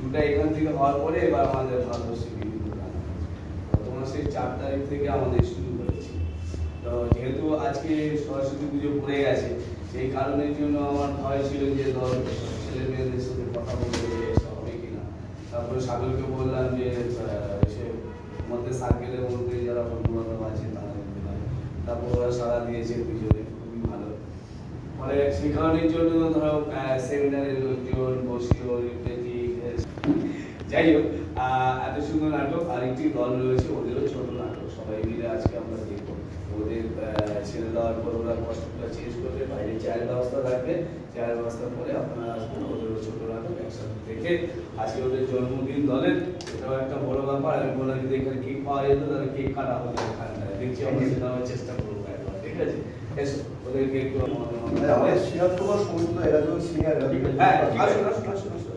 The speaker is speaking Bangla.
শুরুটা এখান থেকে হওয়ার পরে এবার আমাদের ভারতবর্ষে বিভিন্ন গান তোমার সেই 4 তারিখ থেকে আমাদের শুরু করেছি। তো যেহেতু আজকে সরস্বতী পুজো পড়ে গেছে, সেই কারণের জন্য আমার ভয় ছিল যে ছেলে মেয়েদের সাথে কথা বলতে হবে কিনা। তারপরে সাগরকে বললাম যে সে মধ্যে সার্কেলের মধ্যে যারা বন্ধু বান্ধব আছে তাদের বললাম, তারপর ওরা সারা দিয়েছে পুজোরে, খুবই ভালো। মানে সেই কারণের জন্য ধরো সেমিনারের লোকজন বসিও যাই হোক এত সুন্দর নাটক। আর একটি দল রয়েছে, ওদেরও ছোট নাটক, সবাই মিলে আজকে আমরা দেখবো। ওদের ছেড়ে দেওয়ার পর ওরা কষ্টটা চেঞ্জ করবে, বাইরে চায়ের ব্যবস্থা থাকবে, চায়ের ব্যবস্থা করে আপনারা আসবেন। ওদেরও ছোট নাটক একসাথে দেখে আজকে ওদের জন্মদিন দলের, এটাও একটা বড় ব্যাপার। আমি বললাম যদি এখানে কেক পাওয়া যেত তাহলে কেক কাটা হতো এখানটায়, দেখছি আমরা সেটা আমার চেষ্টা করবো একবার, ঠিক আছে? এসো ওদেরকে একটু আমাদের সিরাজ কুমার সমুদ্র এরা সিনিয়র। হ্যাঁ আসুন আসুন আসুন আসুন।